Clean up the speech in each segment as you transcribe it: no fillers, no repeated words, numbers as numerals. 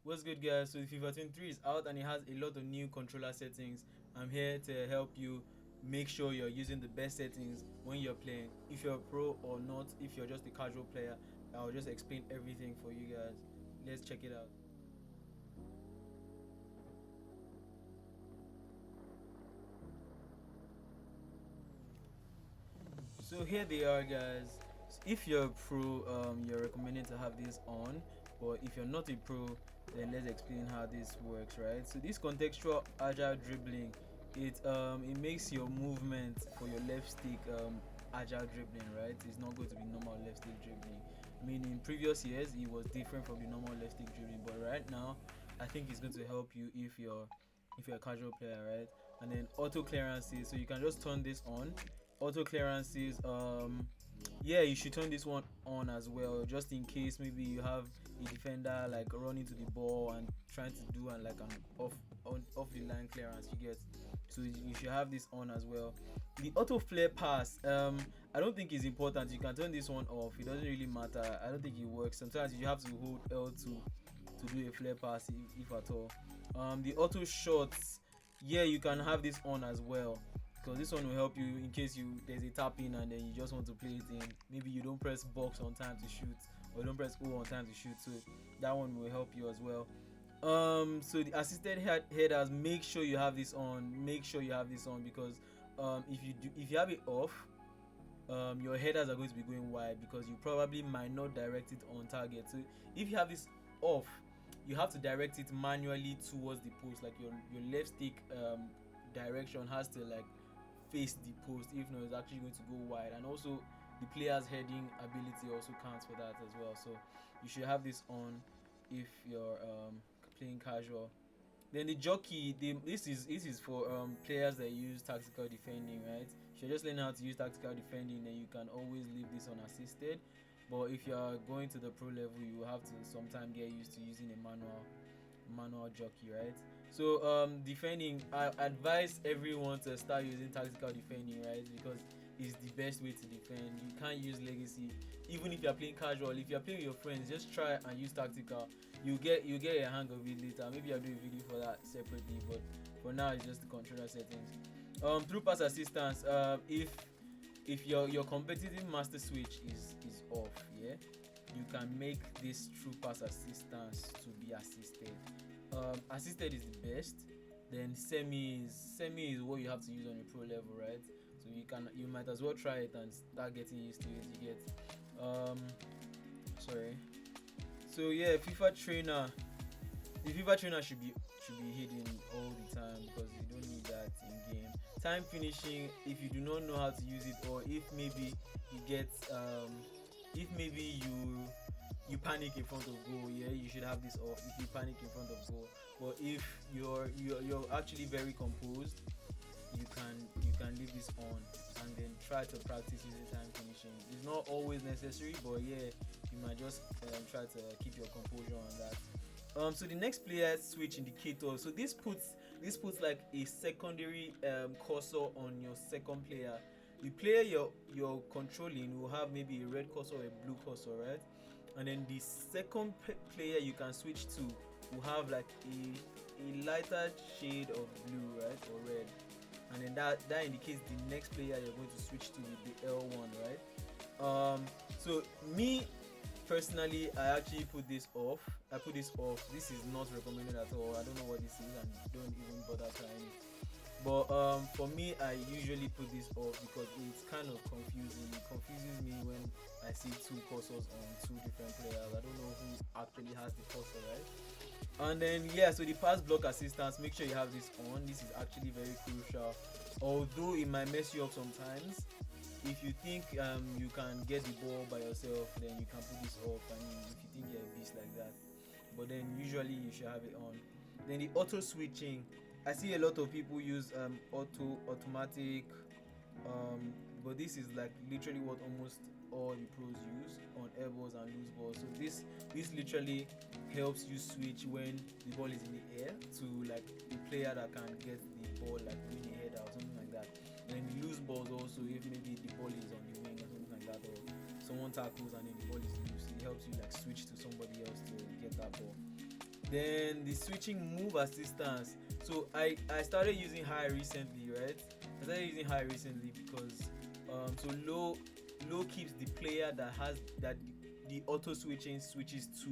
What's good, guys? So FIFA 23 is out and it has a lot of new controller settings. I'm here to help you make sure you're using the best settings when you're playing. If you're a pro or not, if you're just a casual player, I'll just explain everything for you guys. Let's check it out. So here they are, guys. If you're a pro, you're recommended to have this on. But if you're not a pro, then let's explain how this works, right? So this contextual agile dribbling, it makes your movement for your left stick agile dribbling, right? It's not going to be normal left stick dribbling. I mean, in previous years, it was different from the normal left stick dribbling, but right now, I think it's going to help you if you're a casual player, right? And then auto clearances, so you can just turn this on. Auto clearances, yeah, you should turn this one on as well, just in case maybe you have a defender like running to the ball and trying to do like an off the line clearance, you get. So you should have this on as well. The auto flare pass, I don't think it's important. You can turn this one off, it doesn't really matter. I don't think it works. Sometimes you have to hold L2 to do a flare pass if at all. The auto shots, yeah, you can have this on as well, because this one will help you in case there's a tap in and then you just want to play it in. Maybe you don't press box on time to shoot, or don't press O on time to shoot, so that one will help you as well. So the assisted headers, make sure you have this on. Make sure you have this on, because if you have it off, your headers are going to be going wide because you probably might not direct it on target. So if you have this off, you have to direct it manually towards the post. Like your left stick direction has to like face the post. If not, it's actually going to go wide. And also the player's heading ability also counts for that as well. So you should have this on if you're playing casual. Then the jockey, this is for players that use tactical defending, right? If you're just learning how to use tactical defending, then you can always leave this unassisted. But if you're going to the pro level, you will have to sometime get used to using a manual jockey, right? So defending, I advise everyone to start using tactical defending, right? Because it's the best way to defend. You can't use legacy. Even if you're playing casual, if you're playing with your friends, just try and use tactical. You get a hang of it later. Maybe I'll do a video for that separately, but for now it's just the controller settings. Through pass assistance, if your competitive master switch is off, yeah, you can make this true pass assistance to be assisted. Assisted is the best. Then semi is what you have to use on a pro level, right? So you might as well try it and start getting used to it. You get sorry. So yeah, FIFA Trainer. The FIFA Trainer should be hidden all the time because you don't need that in game. Time finishing, if you do not know how to use it, or if maybe you get if maybe you panic in front of goal, yeah, you should have this off if you panic in front of goal. But if you're actually very composed, you can leave this on and then try to practice using time finishing. It's not always necessary, but yeah, you might just try to keep your composure on that. So the next player switch indicator. So this puts like a secondary cursor on your second player. The player you're controlling will have maybe a red cursor or a blue cursor, right? And then the second player you can switch to will have like a lighter shade of blue, right, or red. And then that indicates the next player you're going to switch to with the L1, right? So me personally, I actually put this off. I put this off. This is not recommended at all. I don't know what this is and don't even bother trying it. But for me, I usually put this off because it's kind of confusing. It confuses me when I see two cursors on two different players. I don't know who actually has the cursor, right? And then yeah, so the pass block assistance, make sure you have this on. This is actually very crucial. Although it might mess you up sometimes. If you think you can get the ball by yourself, then you can put this off. I mean, if you think you're a beast like that, but then usually you should have it on. Then the auto switching, I see a lot of people use automatic, but this is like literally what almost all the pros use on air balls and loose balls. So this literally helps you switch when the ball is in the air to like the player that can get the ball like win a header or something like that. And then the loose balls also, if maybe the ball is on the wing or something like that, or someone tackles and then the ball is loose, it helps you like switch to somebody else to get that ball. Then the switching move assistance. So I started using high recently, right? I started using high recently because so low keeps the player that has that the auto switching switches to.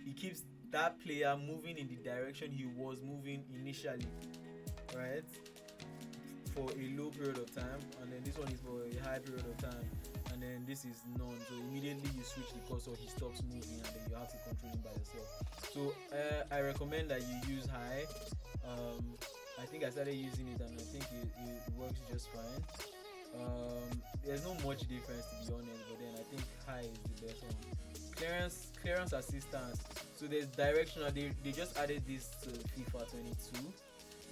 It keeps that player moving in the direction he was moving initially, right? For a low period of time, and then this one is for a high period of time, and then this is none. So immediately you switch the cursor, he stops moving, and then you have to control him by yourself. So I recommend that you use high. I think I started using it, and I think it works just fine. There's not much difference, to be honest, but then I think high is the best one. Clearance assistance. So there's directional. They just added this to FIFA 22,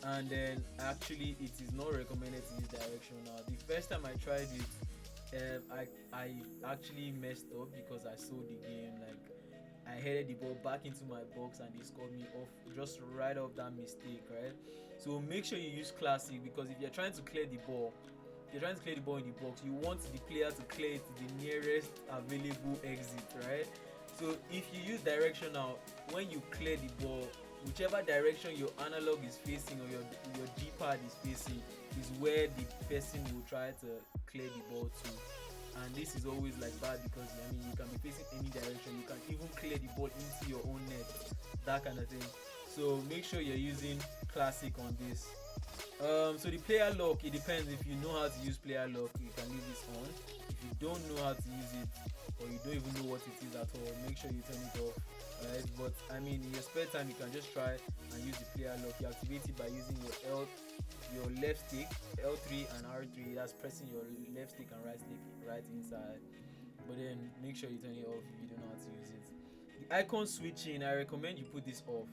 and then actually it is not recommended to use directional. The first time I tried it, I actually messed up because I saw the game, like I headed the ball back into my box and they scored me off just right off that mistake, right? So make sure you use classic, because if you're trying to clear the ball, in the box, you want the player to clear it to the nearest available exit, right? So if you use directional, when you clear the ball, whichever direction your analog is facing or your D-pad is facing is where the person will try to clear the ball to. And this is always like bad, because I mean you can be facing any direction, you can even clear the ball into your own net, that kind of thing. So make sure you're using classic on this. So the player lock, it depends. If you know how to use player lock, you can leave this on. If you don't know how to use it, or you don't even know what it is at all, make sure you turn it off, right? But I mean, in your spare time, you can just try and use the player lock. You activate it by using your left stick, L3 and R3. That's pressing your left stick and right stick right inside. But then make sure you turn it off if you don't know how to use it. The icon switching, I recommend you put this off.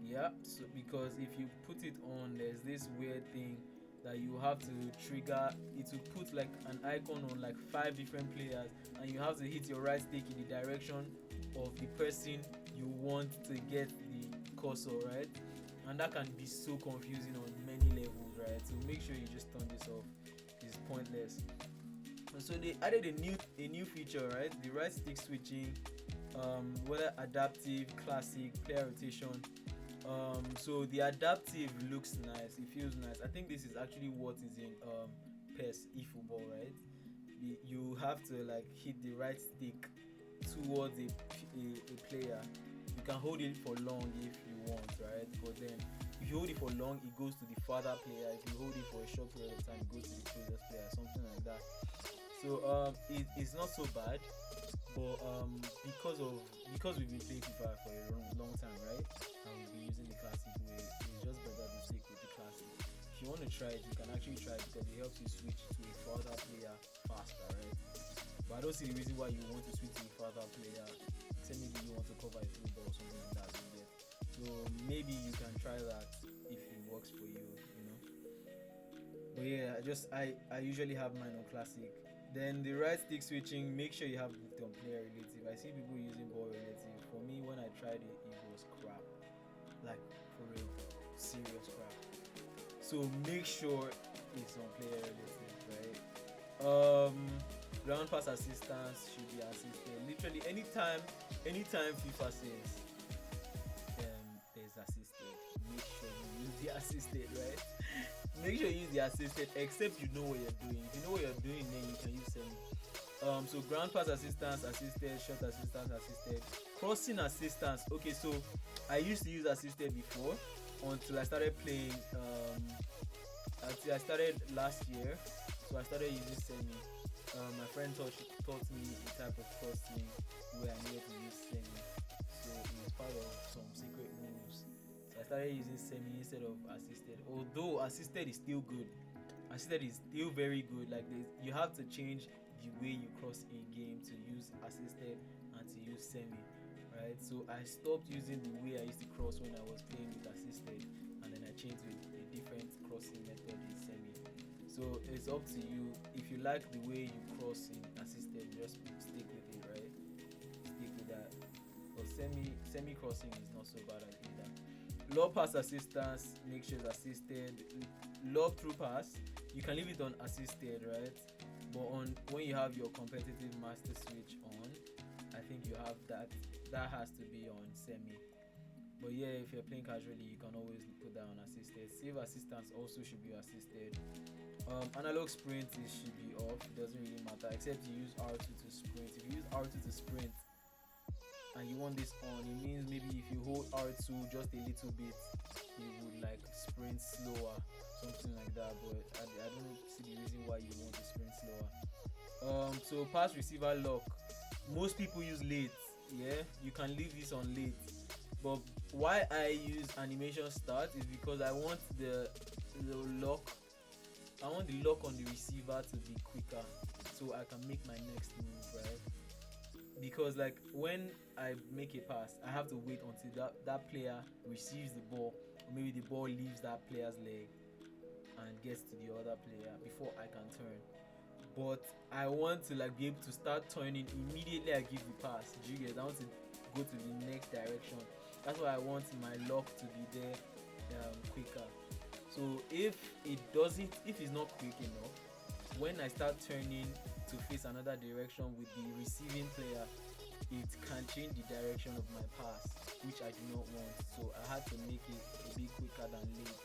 Yeah, so because if you put it on, there's this weird thing that you have to trigger. It will put like an icon on like 5 different players, and you have to hit your right stick in the direction of the person you want to get the cursor, right? And that can be so confusing on many levels, right? So make sure you just turn this off. It's pointless. And so they added a new feature, right? The right stick switching, whether adaptive, classic, player rotation. So the adaptive looks nice, it feels nice. I think this is actually what is in PES eFootball, right? You have to like hit the right stick towards a player. You can hold it for long if you want, right? But then if you hold it for long, it goes to the farther player. If you hold it for a short period of time, it goes to the closest player, something like that. So it's not so bad, but because we've been playing FIFA for a long time, right? And we've been using the classic way, it's just better to stick with the classic. If you want to try it, you can actually try it, because it helps you switch to a further player faster, right? But I don't see the reason why you want to switch to a further player, except maybe you want to cover a through ball or something like that. So maybe you can try that if it works for you, you know. But yeah, I usually have mine on classic. Then the right stick switching, make sure you have it on player relative. I see people using ball relative. For me, when I tried it, it was crap. Like, for real, serious crap. So make sure it's on player relative, right? Ground pass assistance should be assisted. Literally anytime FIFA says there's assisted, make sure you use the assisted, right? Make sure you use the assisted, except you know what you're doing. If you know what you're doing, then you can use semi. So ground pass assistance, assisted, shot assistance, assisted, crossing assistance. Okay, so I used to use assisted before until I started playing. Until I started last year, so I started using semi. My friend taught me the type of crossing where I needed to use semi. So it was part of some secret moves. So I started using semi instead of assisted. Although assisted is still good. Assisted is still very good. Like you have to change the way you cross a game to use assisted and to use semi, right? So I stopped using the way I used to cross when I was playing with assisted, and then I changed with a different crossing method in semi. So it's up to you. If you like the way you cross in assisted, just stick with it, right? Stick with that. But semi crossing is not so bad either. Lob pass assistance, make sure it's assisted. Lob through pass, you can leave it on assisted, right? But when you have your competitive master switch on, I think you have that has to be on semi. But yeah, if you're playing casually, you can always put that on assisted. Save assistance also should be assisted. Analog sprint should be off. It doesn't really matter except you use R2 to sprint. If you use R2 to sprint and you want this on, it means maybe if you hold R2 just a little bit, you would like sprint slower, something like that. But I don't see the reason why you want to sprint slower. So pass receiver lock. Most people use late. Yeah, you can leave this on late. But why I use animation start is because I want the lock. I want the lock on the receiver to be quicker, so I can make my next move, right? Because like when I make a pass, I have to wait until that player receives the ball, or maybe the ball leaves that player's leg and gets to the other player before I can turn. But I want to like be able to start turning immediately I give the pass. Do you get? I want to go to the next direction. That's why I want my lock to be there quicker. So if it's not quick enough, when I start turning to face another direction with the receiving player, it can change the direction of my pass, which I do not want. So I had to make it a bit quicker than late.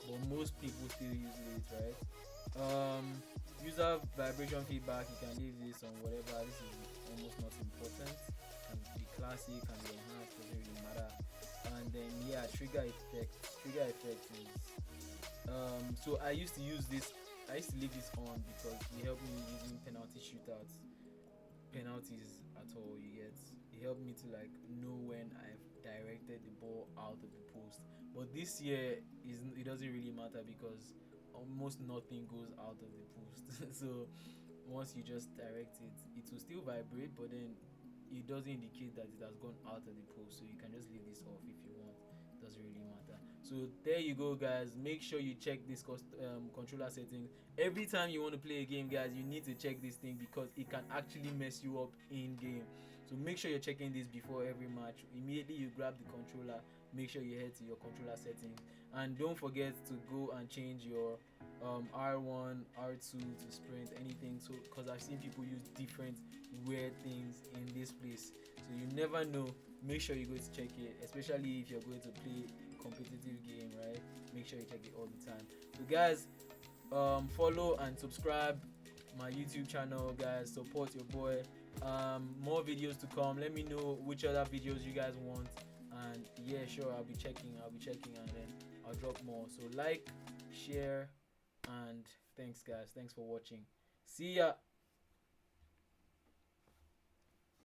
But most people still use late, right? User vibration feedback, you can leave this on whatever. This is almost not important. Can be classic, can be enhanced, doesn't really matter. And then yeah, trigger effect. Trigger effect is so I used to use this. I used to leave this on because it helped me using penalty shootouts. Penalties at all, you get. It helped me to like know when I've directed the ball out of the post. But this year it doesn't really matter because almost nothing goes out of the post. So once you just direct it, it will still vibrate, but then it doesn't indicate that it has gone out of the post. So you can just leave this off if you want. It doesn't really matter. So there you go, guys. Make sure you check this controller settings every time you want to play a game, guys. You need to check this thing because it can actually mess you up in game. So make sure you're checking this before every match. Immediately you grab the controller, make sure you head to your controller settings, and don't forget to go and change your R1, R2 to sprint, anything. So because I've seen people use different weird things in this place, so you never know. Make sure you go to check it, especially if you're going to play competitive game, right? Make sure you check it all the time. So guys, follow and subscribe my YouTube channel, guys. Support your boy. More videos to come. Let me know which other videos you guys want, and yeah, sure, I'll be checking, and then I'll drop more. So like, share, and thanks guys, thanks for watching. See ya.